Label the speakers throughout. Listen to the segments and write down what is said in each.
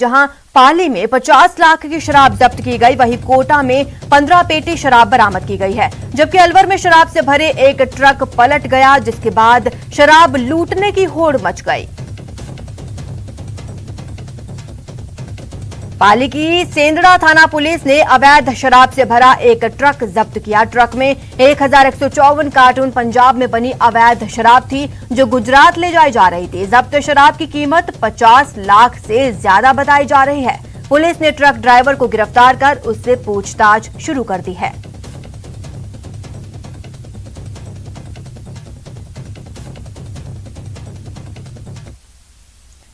Speaker 1: जहां पाली में 50 लाख की शराब जब्त की गई, वहीं कोटा में 15 पेटी शराब बरामद की गई है, जबकि अलवर में शराब से भरे एक ट्रक पलट गया, जिसके बाद शराब लूटने की होड़ मच गई। पाली की सेंदड़ा थाना पुलिस ने अवैध शराब से भरा एक ट्रक जब्त किया। ट्रक में 1154 कार्टून पंजाब में बनी अवैध शराब थी, जो गुजरात ले जाई जा रही थी। जब्त शराब की कीमत 50 लाख से ज्यादा बताई जा रही है। पुलिस ने ट्रक ड्राइवर को गिरफ्तार कर उससे पूछताछ शुरू कर दी है।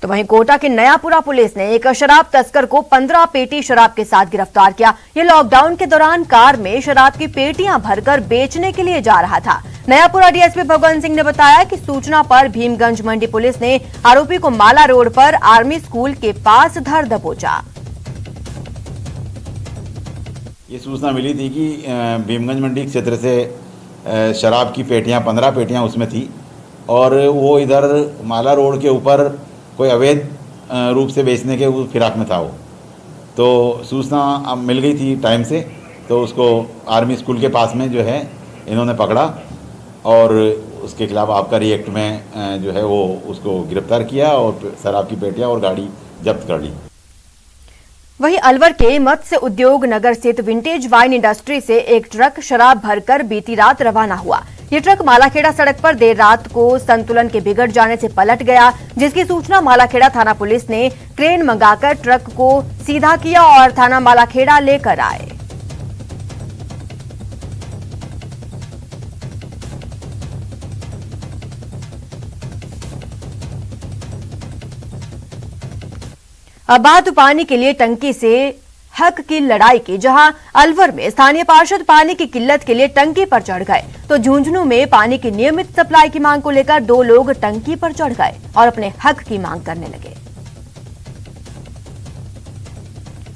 Speaker 1: तो वहीं कोटा के नयापुरा पुलिस ने एक शराब तस्कर को 15 पेटी शराब के साथ गिरफ्तार किया। ये लॉकडाउन के दौरान कार में शराब की पेटियां भरकर बेचने के लिए जा रहा था। नयापुरा डीएसपी भगवंत सिंह ने बताया कि सूचना पर भीमगंज मंडी पुलिस ने आरोपी को माला रोड पर आर्मी स्कूल के पास धर दबोचा।
Speaker 2: ये सूचना मिली थी कि भीमगंज मंडी क्षेत्र से शराब की पेटियां 15 पेटियां उसमें थी और वो इधर माला रोड के ऊपर कोई अवैध रूप से बेचने के फिराक में था वो। तो सूचना मिल गई थी टाइम से, तो उसको आर्मी स्कूल के पास में जो है इन्होंने पकड़ा और उसके खिलाफ आबकारी एक्ट में जो है वो उसको गिरफ्तार किया और शराब की पेटियां और गाड़ी जब्त कर ली।
Speaker 1: वहीं अलवर के मत्स्य उद्योग नगर स्थित विंटेज वाइन इंडस्ट्री से एक ट्रक शराब भरकर बीती रात रवाना हुआ। ये ट्रक मालाखेड़ा सड़क पर देर रात को संतुलन के बिगड़ जाने से पलट गया, जिसकी सूचना मालाखेड़ा थाना पुलिस ने क्रेन मंगाकर ट्रक को सीधा किया और थाना मालाखेड़ा लेकर आए। अब बात पानी के लिए टंकी से हक की लड़ाई की, जहां अलवर में स्थानीय पार्षद पानी की किल्लत के लिए टंकी पर चढ़ गए, तो झुंझुनू में पानी की नियमित सप्लाई की मांग को लेकर 2 लोग टंकी पर चढ़ गए और अपने हक की मांग करने लगे।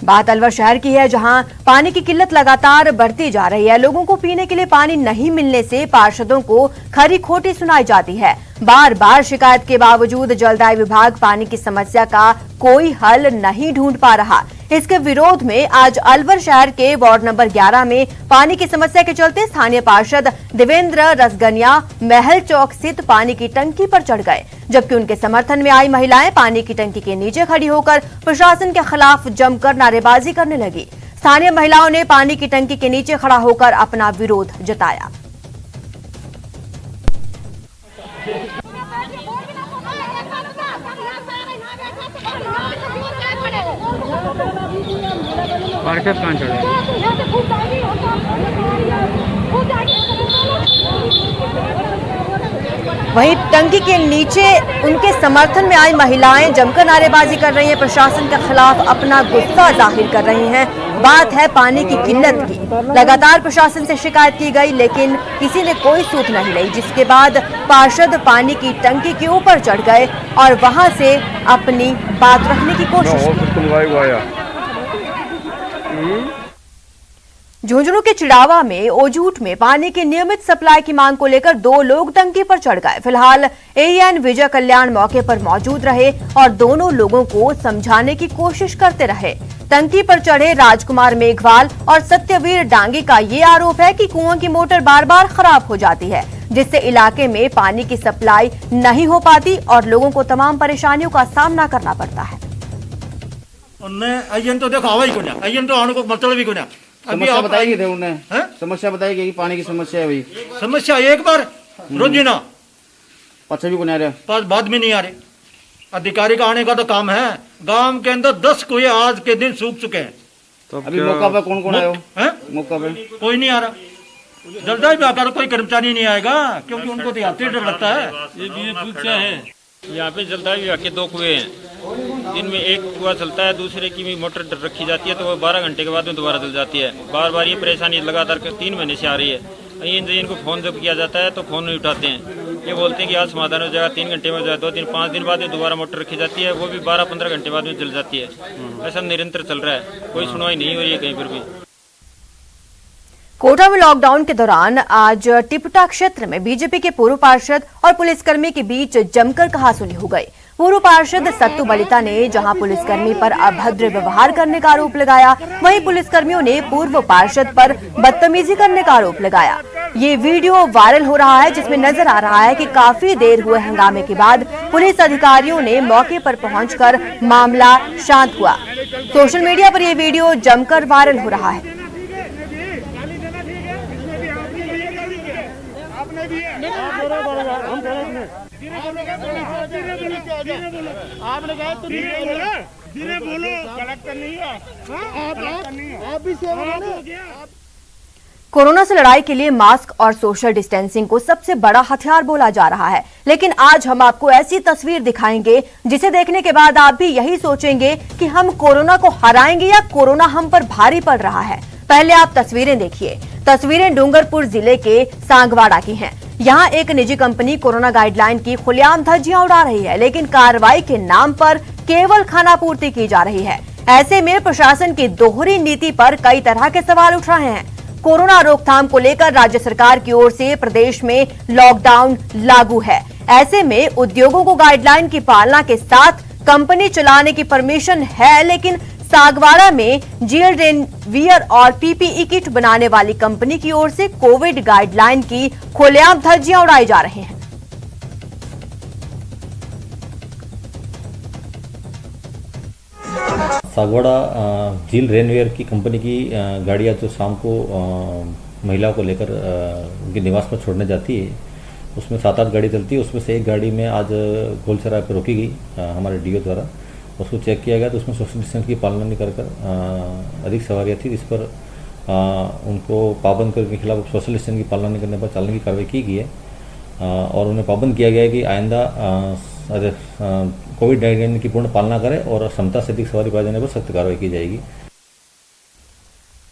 Speaker 1: बात अलवर शहर की है, जहां पानी की किल्लत लगातार बढ़ती जा रही है। लोगों को पीने के लिए पानी नहीं मिलने से पार्षदों को खरी खोटी सुनाई जाती है। बार बार शिकायत के बावजूद जलदाय विभाग पानी की समस्या का कोई हल नहीं ढूंढ पा रहा। इसके विरोध में आज अलवर शहर के वार्ड नंबर 11 में पानी की समस्या के चलते स्थानीय पार्षद देवेंद्र रसगनिया महल चौक स्थित पानी की टंकी पर चढ़ गए, जबकि उनके समर्थन में आई महिलाएं पानी की टंकी के नीचे खड़ी होकर प्रशासन के खिलाफ जमकर नारेबाजी करने लगी। स्थानीय महिलाओं ने पानी की टंकी के नीचे खड़ा होकर अपना विरोध जताया। वहीं टंकी के नीचे उनके समर्थन में आई महिलाएं जमकर नारेबाजी कर रही हैं, प्रशासन के खिलाफ अपना गुस्सा जाहिर कर रही हैं। बात है पानी की किल्लत की। लगातार प्रशासन से शिकायत की गई, लेकिन किसी ने कोई सूत नहीं ली, जिसके बाद पार्षद पानी की टंकी के ऊपर चढ़ गए और वहां से अपनी बात रखने की कोशिश की। झुंझुनू के चिड़ावा में ओजूट में पानी की नियमित सप्लाई की मांग को लेकर 2 लोग टंकी पर चढ़ गए। फिलहाल एएन विजय कल्याण मौके पर मौजूद रहे और दोनों लोगों को समझाने की कोशिश करते रहे। टंकी पर चढ़े राजकुमार मेघवाल और सत्यवीर डांगी का ये आरोप है कि कुआं की मोटर बार बार खराब हो जाती है, जिससे इलाके में पानी की सप्लाई नहीं हो पाती और लोगों को तमाम परेशानियों का सामना करना पड़ता है।
Speaker 3: तो देखो आवाज को तो आने को मतलब भी को
Speaker 4: समस्या बताएगी थे उन्हें समस्या बताएगी कि पानी की समस्या है भाई।
Speaker 3: समस्या एक बार रोजीना
Speaker 4: पास भी नहीं आ रहे,
Speaker 3: पास बाद में नहीं आ रहे। अधिकारी का आने का तो काम है। गांव के अंदर 10 कुएं आज के दिन सूख चुके हैं।
Speaker 4: तो अभी मौका पे कौन कौन आया हो? मौका पे
Speaker 3: कोई नहीं आ रहा। जल्दी में आकर कोई कर्मचारी नहीं आएगा, क्योंकि उनको तो यात्री डर लगता है।
Speaker 5: ये यहाँ पे जलदाय विभाग के 2 कुएं हैं, जिनमें एक कुआं चलता है, दूसरे की भी मोटर रखी जाती है, तो वो 12 घंटे के बाद में दोबारा जल जाती है। बार बार ये परेशानी लगातार 3 महीने से आ रही है। इनको फोन जब किया जाता है तो फोन नहीं उठाते हैं। ये बोलते हैं कि आज समाधान हो जाएगा, 3 घंटे में हो जाएगा। 2-5 दिन बाद में दोबारा मोटर रखी जाती है, वो भी 12-15 घंटे बाद में जल जाती है। ऐसा निरंतर चल रहा है, कोई सुनवाई नहीं हो रही है कहीं पर भी।
Speaker 1: कोटा में लॉकडाउन के दौरान आज टिपटा क्षेत्र में बीजेपी के पूर्व पार्षद और पुलिसकर्मी के बीच जमकर कहासुनी हो गई। पूर्व पार्षद सत्तू बलिता ने जहां पुलिसकर्मी पर अभद्र व्यवहार करने का आरोप लगाया, वहीं पुलिसकर्मियों ने पूर्व पार्षद पर बदतमीजी करने का आरोप लगाया। ये वीडियो वायरल हो रहा है, जिसमें नजर आ रहा है कि काफी देर हुए हंगामे के बाद पुलिस अधिकारियों ने मौके पर पहुंचकर मामला शांत हुआ। सोशल मीडिया पर यह वीडियो जमकर वायरल हो रहा है।
Speaker 6: आपने कहा तो धीरे बोलो, कलेक्टर नहीं है, आप भी सेवा।
Speaker 1: कोरोना से लड़ाई के लिए मास्क और सोशल डिस्टेंसिंग को सबसे बड़ा हथियार बोला जा रहा है, लेकिन आज हम आपको ऐसी तस्वीर दिखाएंगे जिसे देखने के बाद आप भी यही सोचेंगे कि हम कोरोना को हराएंगे या कोरोना हम पर भारी पड़ रहा है। पहले आप तस्वीरें देखिए। तस्वीरें डूंगरपुर जिले के सांगवाड़ा की हैं। यहाँ एक निजी कंपनी कोरोना गाइडलाइन की खुलेआम धज्जियां उड़ा रही है, लेकिन कार्रवाई के नाम पर केवल खानापूर्ति की जा रही है। ऐसे में प्रशासन की दोहरी नीति पर कई तरह के सवाल उठ रहे हैं। कोरोना रोकथाम को लेकर राज्य सरकार की ओर से प्रदेश में लॉकडाउन लागू है। ऐसे में उद्योगों को गाइडलाइन की पालना के साथ कंपनी चलाने की परमिशन है, लेकिन सांगवाड़ा में जीएल रेनवियर और पीपीई किट बनाने वाली कंपनी की ओर से कोविड गाइडलाइन की खुलेआम धज्जियां उड़ाई जा रही हैं।
Speaker 7: सांगवाड़ा जील रेनवेयर की कंपनी की गाड़ियां जो शाम को महिलाओं को लेकर उनके निवास पर छोड़ने जाती है, उसमें 7-8 गाड़ी चलती है। उसमें से एक गाड़ी में आज गोलसराय पर रोकी गई हमारे डीओ द्वारा। उसको चेक किया गया तो उसमें सोशल डिस्टेंस की पालना नहीं कर अधिक सवारियाँ थी, जिस पर उनको पाबंद करने के खिलाफ सोशल डिस्टेंस की पालना नहीं करने पर चालान की कार्रवाई की गई है और उन्हें पाबंद किया गया है कि आइंदा कोविड गाइडलाइन की पूर्ण पालना करें और क्षमता से अधिक सवारी पाए जाने पर सख्त कार्रवाई की जाएगी।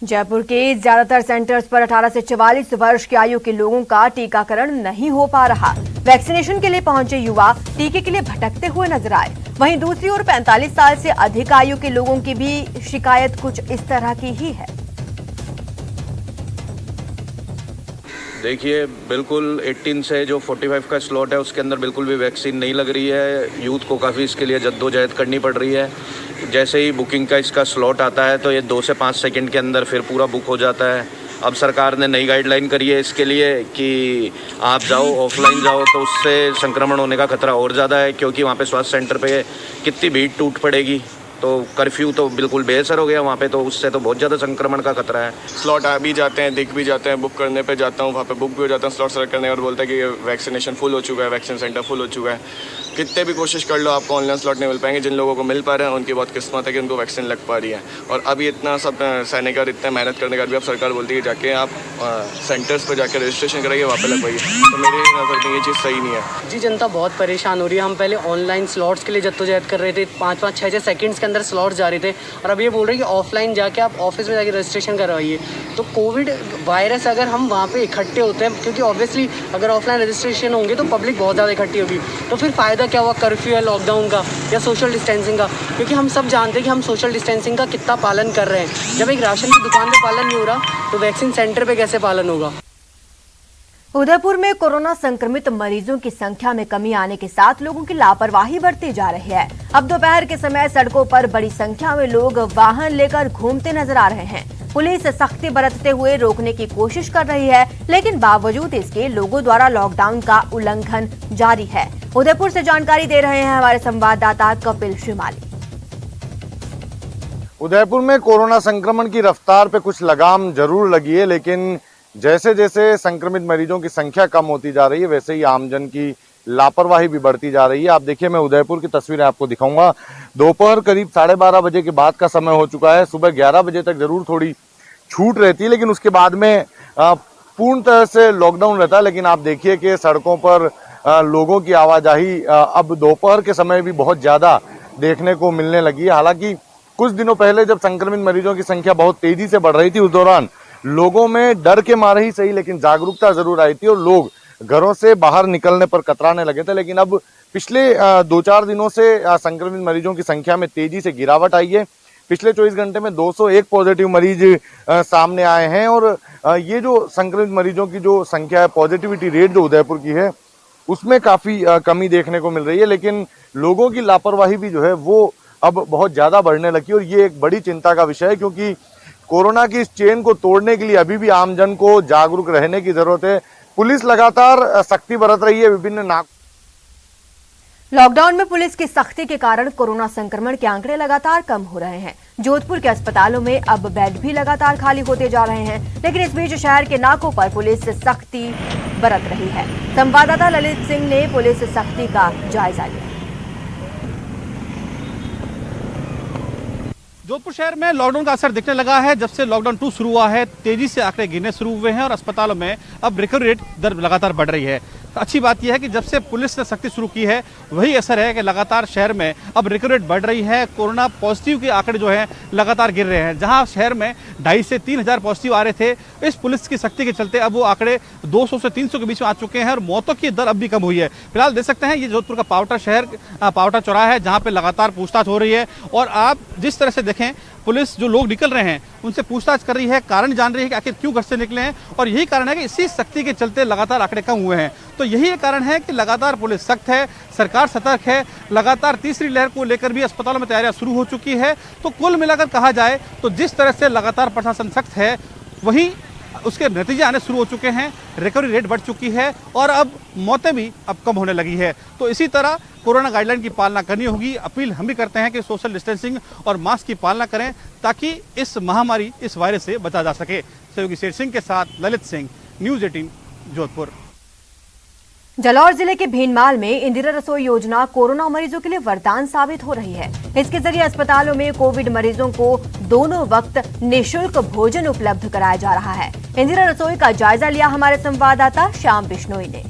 Speaker 1: जयपुर के ज्यादातर सेंटर्स पर 18 से 44 वर्ष की आयु के लोगों का टीकाकरण नहीं हो पा रहा। वैक्सीनेशन के लिए पहुंचे युवा टीके के लिए भटकते हुए नजर आए। वहीं दूसरी ओर 45 साल से अधिक आयु के लोगों की भी शिकायत कुछ इस तरह की ही है।
Speaker 8: देखिए, बिल्कुल 18 से जो 45 का स्लॉट है उसके अंदर बिल्कुल भी वैक्सीन नहीं लग रही है। यूथ को काफ़ी इसके लिए जद्दोजहद करनी पड़ रही है। जैसे ही बुकिंग का इसका स्लॉट आता है तो ये 2 से 5 सेकंड के अंदर फिर पूरा बुक हो जाता है। अब सरकार ने नई गाइडलाइन करी है इसके लिए कि आप जाओ, ऑफलाइन जाओ, तो उससे संक्रमण होने का खतरा और ज़्यादा है, क्योंकि वहाँ पे स्वास्थ्य सेंटर पे कितनी भीड़ टूट पड़ेगी। तो कर्फ्यू तो बिल्कुल बेअसर हो गया वहाँ पे, तो उससे तो बहुत ज़्यादा संक्रमण का खतरा है।
Speaker 9: स्लॉट आ भी जाते हैं, दिख भी जाते हैं, बुक करने पे जाता हूँ, वहाँ पे बुक भी हो जाता हूँ स्लॉट सेलेक्ट करने और बोलता है कि वैक्सीनेशन फुल हो चुका है, वैक्सीन सेंटर फुल हो चुका है। कितने भी कोशिश कर लो आपको ऑनलाइन स्लॉट नहीं मिल पाएंगे। जिन लोगों को मिल पा रहे हैं उनकी बहुत किस्मत है कि उनको वैक्सीन लग पा रही है। और अभी इतना सब सहने का और इतना मेहनत करने का भी अब सरकार बोलती है कि जाके आप सेंटर्स पर जाकर रजिस्ट्रेशन कराइए, वहाँ पे लगवाइए। तो मेरी नज़र में ये चीज़ सही नहीं है
Speaker 10: जी। जनता बहुत परेशान हो रही है। हम पहले ऑनलाइन स्लॉट्स के लिए जद्दोजहद कर रहे थे, 5-5, 6-6 सेकंड्स के अंदर स्लॉट्स जा रहे थे, और अब ये बोल रहे हैं कि ऑफलाइन जाके आप ऑफिस में जाके रजिस्ट्रेशन करवाइए। तो कोविड वायरस अगर हम वहाँ पे इकट्ठे होते हैं, क्योंकि ऑब्वियसली अगर ऑफलाइन रजिस्ट्रेशन होंगे तो पब्लिक बहुत ज़्यादा इकट्ठी होगी, तो फिर फ़ायदा क्या हुआ कर्फ्यू है लॉकडाउन का या सोशल डिस्टेंसिंग का? क्योंकि हम सब जानते हैं कि हम सोशल डिस्टेंसिंग का कितना पालन कर रहे हैं। जब एक राशन की दुकान पे पालन नहीं हो रहा तो वैक्सीन सेंटर पे कैसे पालन होगा?
Speaker 1: उदयपुर में कोरोना संक्रमित मरीजों की संख्या में कमी आने के साथ लोगों की लापरवाही बढ़ती जा रही है। अब दोपहर के समय सड़कों पर बड़ी संख्या में लोग वाहन लेकर घूमते नजर आ रहे हैं। पुलिस सख्ती बरतते हुए रोकने की कोशिश कर रही है, लेकिन बावजूद इसके लोगों द्वारा लॉकडाउन का उल्लंघन जारी है। उदयपुर से जानकारी दे रहे हैं हमारे संवाददाता कपिल श्रीमाली।
Speaker 11: उदयपुर में कोरोना संक्रमण की रफ्तार पे कुछ लगाम जरूर लगी है, लेकिन जैसे जैसे संक्रमित मरीजों की संख्या कम होती जा रही है वैसे ही आमजन की लापरवाही भी बढ़ती जा रही है। आप देखिए, मैं उदयपुर की तस्वीरें आपको दिखाऊंगा। दोपहर करीब 12:30 बजे के बाद का समय हो चुका है। सुबह 11 बजे तक जरूर थोड़ी छूट रहती है, लेकिन उसके बाद में पूर्ण तरह से लॉकडाउन रहता है। लेकिन आप देखिए कि सड़कों पर लोगों की आवाजाही अब दोपहर के समय भी बहुत ज्यादा देखने को मिलने लगी है। हालांकि कुछ दिनों पहले जब संक्रमित मरीजों की संख्या बहुत तेजी से बढ़ रही थी, उस दौरान लोगों में डर के मारे ही सही लेकिन जागरूकता जरूर आई थी और लोग घरों से बाहर निकलने पर कतराने लगे थे। लेकिन अब पिछले 2-4 दिनों से संक्रमित मरीजों की संख्या में तेजी से गिरावट आई है। पिछले 24 घंटे में 201 पॉजिटिव मरीज सामने आए हैं और ये जो संक्रमित मरीजों की जो संख्या है, पॉजिटिविटी रेट जो उदयपुर की है उसमें काफी कमी देखने को मिल रही है। लेकिन लोगों की लापरवाही भी जो है वो अब बहुत ज्यादा बढ़ने लगी और ये एक बड़ी चिंता का विषय है, क्योंकि कोरोना की इस चेन को तोड़ने के लिए अभी भी आमजन को जागरूक रहने की जरूरत है। पुलिस लगातार सख्ती बरत रही है। विभिन्न
Speaker 1: लॉकडाउन में पुलिस की सख्ती के कारण कोरोना संक्रमण के आंकड़े लगातार कम हो रहे हैं। जोधपुर के अस्पतालों में अब बेड भी लगातार खाली होते जा रहे हैं, लेकिन इस बीच शहर के नाकों पर पुलिस सख्ती बरत रही है। संवाददाता ललित सिंह ने पुलिस सख्ती का जायजा लिया।
Speaker 12: जोधपुर शहर में लॉकडाउन का असर दिखने लगा है। जब से लॉकडाउन 2 शुरू हुआ है, तेजी से आंकड़े गिरने शुरू हुए हैं और अस्पतालों में अब रिकवरी रेट दर लगातार बढ़ रही है। अच्छी बात यह है कि जब से पुलिस ने सख्ती शुरू की है, वही असर है कि लगातार शहर में अब रिकवरी रेट बढ़ रही है। कोरोना पॉजिटिव के आंकड़े जो हैं लगातार गिर रहे हैं। जहां शहर में 2,500 से 3,000 पॉजिटिव आ रहे थे, इस पुलिस की सख्ती के चलते अब वो आंकड़े 200 से 300 के बीच में आ चुके हैं और मौतों की दर अब भी कम हुई है। फिलहाल देख सकते हैं ये जोधपुर का पावटा चौराहा है, जहाँ पे लगातार पूछताछ हो रही है और आप जिस तरह से देखें, पुलिस जो लोग निकल रहे हैं उनसे पूछताछ कर रही है, कारण जान रही है कि आखिर क्यों घर से निकले हैं और यही कारण है कि इसी सख्ती के चलते लगातार आंकड़े कम हुए हैं। तो यही एक कारण है कि लगातार पुलिस सख्त है, सरकार सतर्क है। लगातार तीसरी लहर को लेकर भी अस्पतालों में तैयारियां शुरू हो चुकी है। तो कुल मिलाकर कहा जाए तो जिस तरह से लगातार प्रशासन सख्त है, वहीं उसके नतीजे आने शुरू हो चुके हैं। रिकवरी रेट बढ़ चुकी है और अब मौतें भी अब कम होने लगी है। तो इसी तरह कोरोना गाइडलाइन की पालना करनी होगी। अपील हम भी करते हैं कि सोशल डिस्टेंसिंग और मास्क की पालना करें, ताकि इस महामारी, इस वायरस से बचा जा सके। सहयोगी शेर सिंह के साथ ललित सिंह, न्यूज़ 18 जोधपुर।
Speaker 1: जालौर जिले के भीनमाल में इंदिरा रसोई योजना कोरोना मरीजों के लिए वरदान साबित हो रही है। इसके जरिए अस्पतालों में कोविड मरीजों को दोनों वक्त निःशुल्क भोजन उपलब्ध कराया जा रहा है। इंदिरा रसोई का जायजा लिया हमारे संवाददाता श्याम बिश्नोई ने।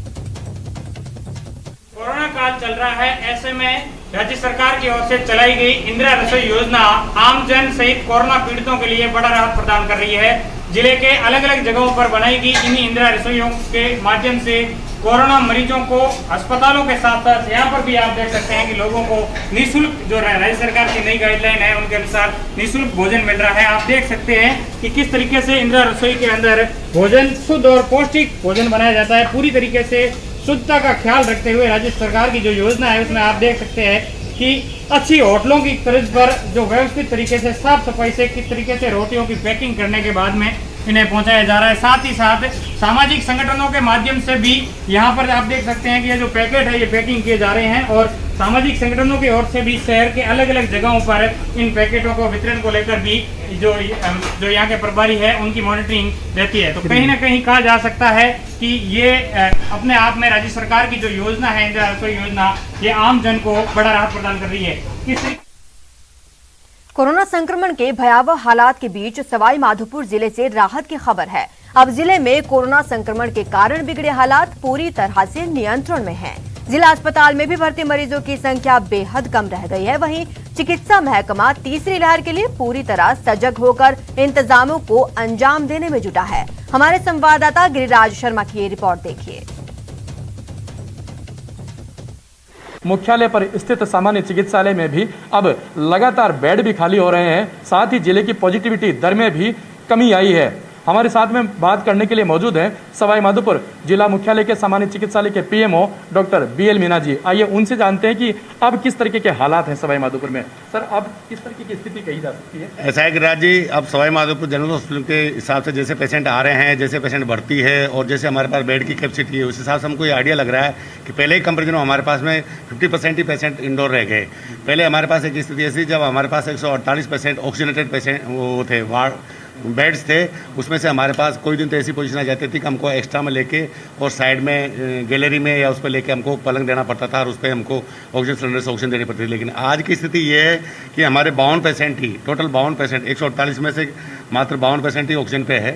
Speaker 13: कोरोना काल चल रहा है, ऐसे में राज्य सरकार की ओर से चलाई गई इंदिरा रसोई योजना आम जन सहित कोरोना पीड़ितों के लिए बड़ा राहत प्रदान कर रही है। जिले के अलग अलग जगहों पर बनाई गई इन्हीं इंदिरा रसोइयों के माध्यम से कोरोना मरीजों को अस्पतालों के साथ साथ यहाँ पर भी आप देख सकते हैं कि लोगों को निःशुल्क, जो राज्य सरकार की नई गाइडलाइन है उनके अनुसार निःशुल्क भोजन मिल रहा है। आप देख सकते हैं कि किस तरीके से इंदिरा रसोई के अंदर भोजन, शुद्ध और पौष्टिक भोजन बनाया जाता है। पूरी तरीके से शुद्धता का ख्याल रखते हुए राज्य सरकार की जो योजना है उसमें आप देख सकते हैं कि अच्छी होटलों की तर्ज पर जो व्यवस्थित तरीके से, साफ सफाई से, किस तरीके से रोटियों की पैकिंग करने के बाद में इन्हें पहुंचाया जा रहा है। साथ ही साथ सामाजिक संगठनों के माध्यम से भी यहाँ पर आप देख सकते हैं कि ये जो पैकेट है ये पैकिंग किए जा रहे हैं और सामाजिक संगठनों की ओर से भी शहर के अलग अलग जगहों पर इन पैकेटों को वितरण को लेकर भी जो यहाँ के प्रभारी है उनकी मॉनिटरिंग रहती है। तो कहीं ना कहीं कहा जा सकता है कि ये अपने आप में राज्य सरकार की जो योजना है इंदिरा रसोई योजना, ये आम जन को बड़ा राहत प्रदान कर रही है।
Speaker 1: कोरोना संक्रमण के भयावह हालात के बीच सवाई माधोपुर जिले से राहत की खबर है। अब जिले में कोरोना संक्रमण के कारण बिगड़े हालात पूरी तरह से नियंत्रण में हैं। जिला अस्पताल में भी भर्ती मरीजों की संख्या बेहद कम रह गई है। वहीं चिकित्सा महकमा तीसरी लहर के लिए पूरी तरह सजग होकर इंतजामों को अंजाम देने में जुटा है। हमारे संवाददाता गिरिराज शर्मा की ये रिपोर्ट देखिए।
Speaker 14: मुख्यालय पर स्थित सामान्य चिकित्सालय में भी अब लगातार बेड भी खाली हो रहे हैं। साथ ही जिले की पॉजिटिविटी दर में भी कमी आई है। हमारे साथ में बात करने के लिए मौजूद हैं सवाई माधोपुर जिला मुख्यालय के सामान्य चिकित्सालय के PMO doctor BL Meena ji. आइए उनसे जानते हैं कि अब किस तरीके के हालात हैं सवाई माधोपुर में। सर, अब किस तरीके की स्थिति कही जा सकती है?
Speaker 15: ऐसा है गिरिराज जी, अब सवाई माधोपुर जनरल हॉस्पिटल के हिसाब से जैसे पेशेंट आ रहे हैं, जैसे पेशेंट भर्ती है और जैसे हमारे पास बेड की कैपेसिटी है, उस हिसाब से हमको ये आइडिया लग रहा है कि पहले ही कंपेरिजन में हमारे पास में 50% ही पेशेंट इंडोर रह गए। पहले हमारे पास एक स्थिति ऐसी, जब हमारे पास 148 पेशेंट ऑक्सीजनेटेड पेशेंट वो थे, वार्ड बेड्स थे, उसमें से हमारे पास कोई दिन तो ऐसी पोजीशन आ जाती थी कि हमको एक्स्ट्रा में लेके और साइड में गैलरी में या उस पर लेके हमको पलंग देना पड़ता था और उस पर हमको ऑक्सीजन सिलेंडर से ऑक्सीजन देनी पड़ती थी। लेकिन आज की स्थिति ये है कि हमारे 52 पेशेंट ही, टोटल 52 पेशेंट, 148 में से मात्र 52 पेशेंट ही ऑक्सीजन पे है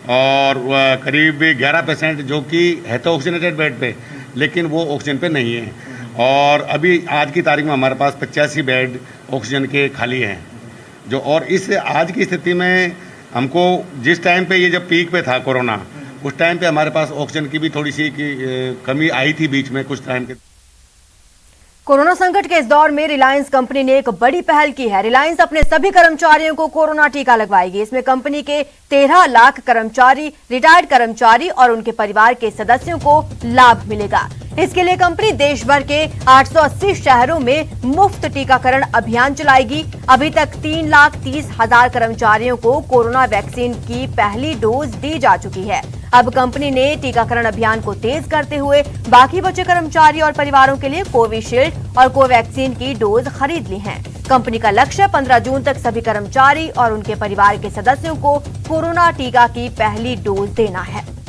Speaker 15: और करीब 11 पेशेंट जो कि है तो ऑक्सीजनेटेड बेड पे, लेकिन वो ऑक्सीजन पे नहीं है। और अभी आज की तारीख में हमारे पास 85 बेड ऑक्सीजन के खाली हैं जो। और इस आज की स्थिति में हमको जिस टाइम पे ये जब पीक पे था कोरोना, उस टाइम पे हमारे पास ऑक्सीजन की भी थोड़ी सी कमी आई थी बीच में कुछ टाइम के।
Speaker 1: कोरोना संकट के इस दौर में रिलायंस कंपनी ने एक बड़ी पहल की है। रिलायंस अपने सभी कर्मचारियों को कोरोना टीका लगवाएगी। इसमें कंपनी के 13 लाख कर्मचारी, रिटायर्ड कर्मचारी और उनके परिवार के सदस्यों को लाभ मिलेगा। इसके लिए कंपनी देश भर के 880 शहरों में मुफ्त टीकाकरण अभियान चलाएगी। अभी तक 3,30,000 कर्मचारियों को कोरोना वैक्सीन की पहली डोज दी जा चुकी है। अब कंपनी ने टीकाकरण अभियान को तेज करते हुए बाकी बचे कर्मचारी और परिवारों के लिए कोविशील्ड और कोवैक्सीन की डोज खरीद ली है। कंपनी का लक्ष्य 15 जून तक सभी कर्मचारी और उनके परिवार के सदस्यों को कोरोना टीका की पहली डोज देना है।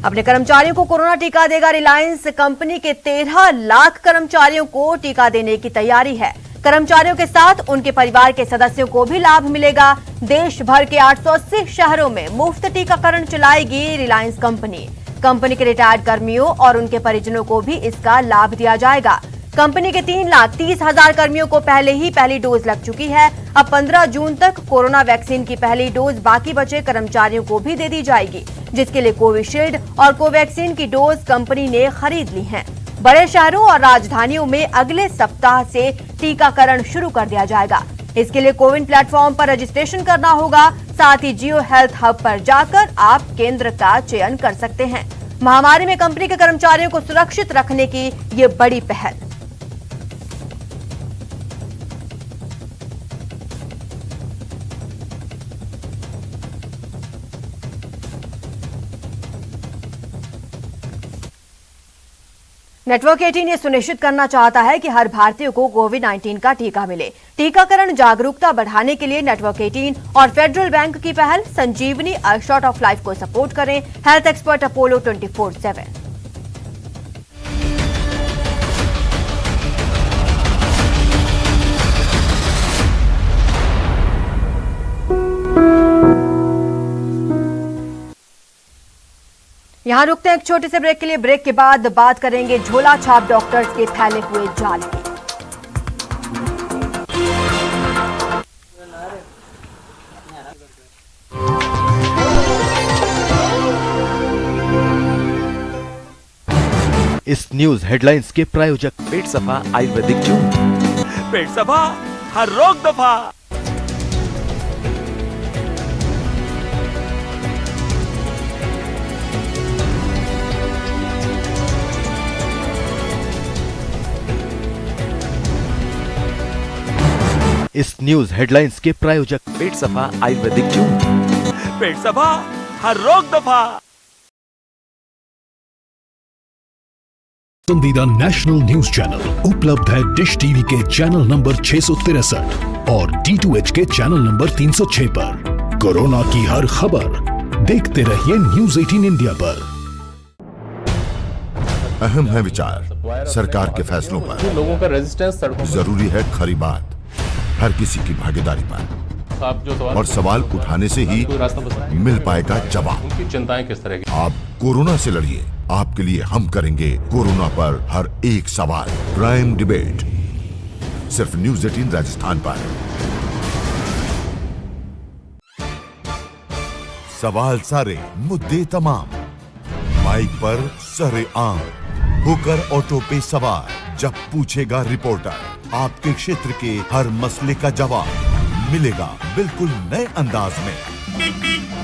Speaker 1: अपने कर्मचारियों को कोरोना टीका देगा रिलायंस। कंपनी के 13 लाख कर्मचारियों को टीका देने की तैयारी है। कर्मचारियों के साथ उनके परिवार के सदस्यों को भी लाभ मिलेगा। देश भर के 880 शहरों में मुफ्त टीकाकरण चलाएगी रिलायंस कंपनी। कंपनी के रिटायर्ड कर्मियों और उनके परिजनों को भी इसका लाभ दिया जाएगा। कंपनी के 3,30,000 कर्मियों को पहले ही पहली डोज लग चुकी है। अब 15 जून तक कोरोना वैक्सीन की पहली डोज बाकी बचे कर्मचारियों को भी दे दी जाएगी, जिसके लिए कोविशील्ड और कोवैक्सीन की डोज कंपनी ने खरीद ली हैं। बड़े शहरों और राजधानियों में अगले सप्ताह से टीकाकरण शुरू कर दिया जाएगा। इसके लिए कोविन प्लेटफॉर्म पर रजिस्ट्रेशन करना होगा। साथ ही जियो हेल्थ हब पर जाकर आप केंद्र का चयन कर सकते हैं। महामारी में कंपनी के कर्मचारियों को सुरक्षित रखने की ये बड़ी पहल। नेटवर्क 18 ये सुनिश्चित करना चाहता है कि हर भारतीय को कोविड-19 का टीका मिले। टीकाकरण जागरूकता बढ़ाने के लिए नेटवर्क 18 और फेडरल बैंक की पहल संजीवनी शॉर्ट ऑफ लाइफ को सपोर्ट करें। Health expert Apollo 24/7। यहां रुकते हैं एक छोटे से ब्रेक के लिए। ब्रेक के बाद बात करेंगे झोला छाप डॉक्टर्स के फैले हुए जाल की।
Speaker 16: इस न्यूज हेडलाइंस के प्रायोजक पेट सफा आयुर्वेदिक जून।
Speaker 17: पेट सफा हर रोग दफा।
Speaker 16: इस न्यूज हेडलाइंस के प्रायोजक पेट सफा आयुर्वेदिक जून।
Speaker 17: पेट सफा हर रोग दफा।
Speaker 18: पसंदीदा नेशनल न्यूज चैनल उपलब्ध है डिश टीवी के चैनल नंबर 663 और D2H के चैनल नंबर 306 पर। कोरोना की हर खबर देखते रहिए न्यूज 18 इंडिया पर।
Speaker 19: अहम है विचार सरकार के फैसलों पर।
Speaker 20: लोगों का रेजिस्टेंस
Speaker 19: जरूरी है खरी बात हर किसी की भागीदारी पर। और सवाल उठाने से ही मिल पाएगा जवाब।
Speaker 20: उनकी चिंताएं किस तरह की?
Speaker 19: आप कोरोना से लड़िए। आपके लिए हम करेंगे कोरोना पर हर एक सवाल। प्राइम डिबेट सिर्फ न्यूज 18 राजस्थान पर। सवाल सारे मुद्दे तमाम। माइक पर सरे आम होकर ऑटो पे सवार। जब पूछेगा रिपोर्टर आपके क्षेत्र के हर मसले का जवाब मिलेगा बिल्कुल नए अंदाज में।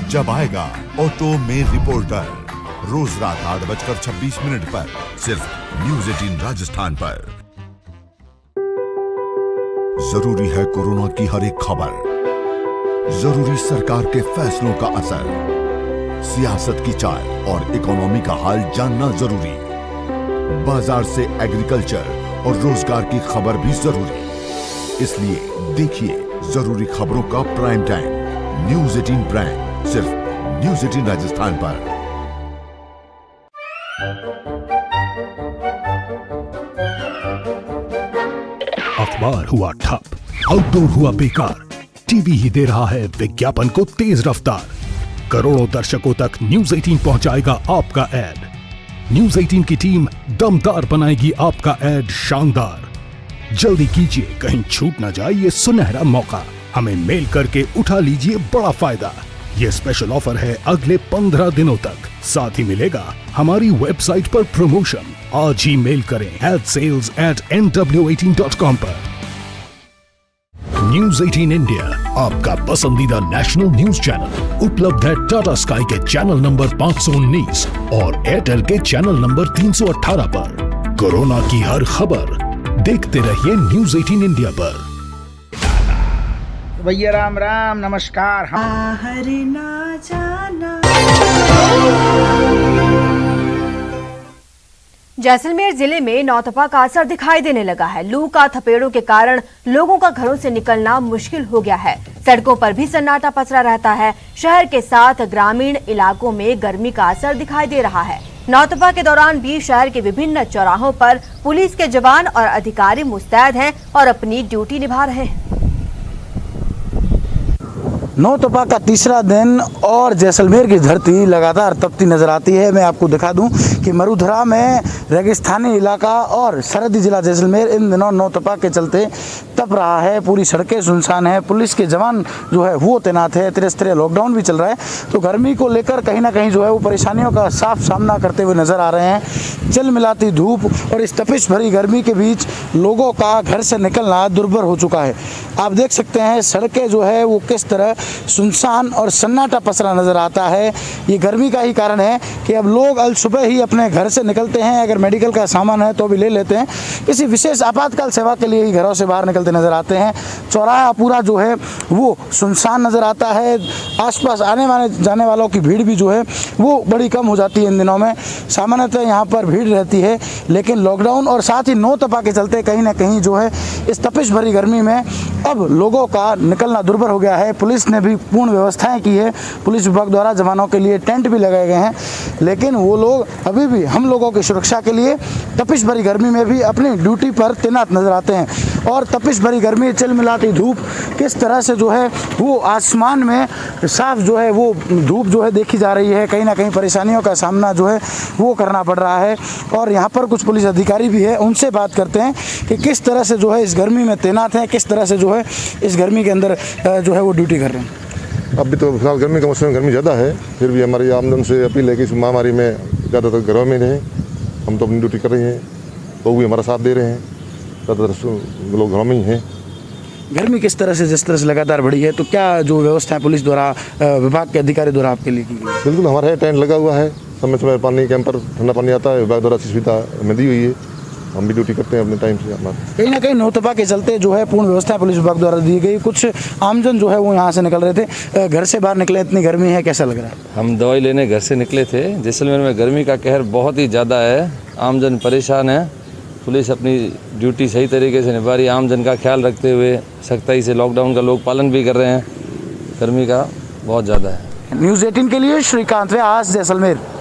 Speaker 19: जब आएगा ऑटो में रिपोर्टर रोज रात 8:26 पर सिर्फ न्यूज 18 राजस्थान पर। जरूरी है कोरोना की हर एक खबर। जरूरी सरकार के फैसलों का असर। सियासत की चाल और इकोनॉमी का हाल जानना जरूरी। बाजार से एग्रीकल्चर और रोजगार की खबर भी जरूरी। इसलिए देखिए जरूरी खबरों का प्राइम टाइम न्यूज 18 प्राइम सिर्फ न्यूज 18 राजस्थान पर।
Speaker 18: अखबार हुआ ठप, आउटडोर हुआ बेकार, टीवी ही दे रहा है विज्ञापन को तेज रफ्तार। करोड़ों दर्शकों तक न्यूज 18 पहुंचाएगा आपका ऐड। न्यूज 18 की टीम दमदार बनाएगी आपका ऐड शानदार। जल्दी कीजिए, कहीं छूट ना जाए ये सुनहरा मौका। हमें मेल करके उठा लीजिए बड़ा फायदा। ये स्पेशल ऑफर है अगले 15 दिनों तक। साथ ही मिलेगा हमारी वेबसाइट पर प्रमोशन। आज ही मेल करें @sales@nw18.com पर। न्यूज 18 इंडिया आपका पसंदीदा नेशनल न्यूज चैनल उपलब्ध है टाटा स्काई के चैनल नंबर 519 और एयरटेल के चैनल नंबर 318 पर। कोरोना की हर खबर देखते रहिए न्यूज 18 इंडिया पर।
Speaker 6: भैया राम राम नमस्कार। बाहर ना जाना।
Speaker 1: जैसलमेर जिले में नौतपा का असर दिखाई देने लगा है। लू का थपेड़ों के कारण लोगों का घरों से निकलना मुश्किल हो गया है। सड़कों पर भी सन्नाटा पसरा रहता है। शहर के साथ ग्रामीण इलाकों में गर्मी का असर दिखाई दे रहा है। नौतपा के दौरान भी शहर के विभिन्न चौराहों पर पुलिस के जवान और अधिकारी मुस्तैद हैं और अपनी ड्यूटी निभा रहे हैं।
Speaker 21: नौतपा का तीसरा दिन और जैसलमेर की धरती लगातार तपती नजर आती है। मैं आपको दिखा दूं कि मरुधरा में रेगिस्तानी इलाका और सरहदी जिला जैसलमेर इन दिनों नौतपा के चलते तप रहा है। पूरी सड़कें सुनसान है। पुलिस के जवान जो है वो तैनात है। तिरस्तर लॉकडाउन भी चल रहा है, तो गर्मी को लेकर कहीं ना कहीं जो है वो परेशानियों का साफ सामना करते हुए नजर आ रहे हैं। चिल मिलाती धूप और इस तपिश भरी गर्मी के बीच लोगों का घर से निकलना दुर्भर हो चुका है। आप देख सकते हैं सड़कें जो है वो किस तरह सुनसान और सन्नाटा पसरा नजर आता है। ये गर्मी का ही कारण है कि अब लोग अल सुबह ही अपने घर से निकलते हैं। अगर मेडिकल का सामान है तो भी ले लेते हैं। किसी विशेष आपातकाल सेवा के लिए ही घरों से बाहर निकलते नजर आते हैं। चौराहा पूरा जो है वो सुनसान नजर आता है। आसपास आने जाने वालों की भीड़ भी जो है वो बड़ी कम हो जाती है इन दिनों में। सामान्यतः यहाँ पर भीड़ रहती है, लेकिन लॉकडाउन और साथ ही नौतपा के चलते कहीं ना कहीं जो है इस तपिश भरी गर्मी में अब लोगों का निकलना दुर्भर हो गया है। पुलिस ने भी पूर्ण व्यवस्थाएं की है। पुलिस विभाग द्वारा जवानों के लिए टेंट भी लगाए गए हैं, लेकिन वो लोग अभी भी हम लोगों की सुरक्षा के लिए तपिश भरी गर्मी में भी अपनी ड्यूटी पर तैनात नजर आते हैं। और तपिश भरी गर्मी, चिलमिलाती धूप किस तरह से जो है वो आसमान में साफ जो है वो धूप जो है देखी जा रही है। कहीं ना कहीं परेशानियों का सामना जो है वो करना पड़ रहा है। और यहाँ पर कुछ पुलिस अधिकारी भी है, उनसे बात करते हैं कि किस तरह से जो है इस गर्मी में तैनात हैं, किस तरह से जो है इस गर्मी के अंदर जो है वो ड्यूटी कर रहे हैं।
Speaker 22: अभी तो फिलहाल गर्मी का मौसम, गर्मी ज़्यादा है, फिर भी हमारी आमजन से अपील है कि इस महामारी में ज़्यादातर घरों में रहें। हम तो अपनी ड्यूटी कर रहे हैं, तो भी हमारा साथ दे रहे हैं। ज़्यादातर लोग घरों में ही हैं।
Speaker 21: गर्मी किस तरह से जिस तरह से लगातार बढ़ी है, तो क्या जो व्यवस्था है पुलिस द्वारा विभाग के अधिकारी द्वारा आपके लिए की गई?
Speaker 22: बिल्कुल हमारा टेंट लगा हुआ है। समय समय पानी कैंप पर ठंडा पानी आता है, विभाग द्वारा अच्छी सुविधा हमें दी हुई है। हम भी ड्यूटी करते हैं अपने टाइम से। हमारा
Speaker 21: कहीं ना कहीं नौतपा के चलते जो है पूर्ण व्यवस्था पुलिस विभाग द्वारा दी गई। कुछ आमजन जो है वो यहाँ से निकल रहे थे, घर से बाहर निकले, इतनी गर्मी है, कैसा लग रहा है?
Speaker 23: हम दवाई लेने घर से निकले थे। जैसलमेर में गर्मी का कहर बहुत ही ज़्यादा है, आमजन परेशान है। पुलिस अपनी ड्यूटी सही तरीके से निभा रही है, आमजन का ख्याल रखते हुए सख्ताई से लॉकडाउन का लोग पालन भी कर रहे हैं। गर्मी का बहुत ज़्यादा है।
Speaker 21: न्यूज़ 18 के लिए श्रीकांत व्यास, जैसलमेर।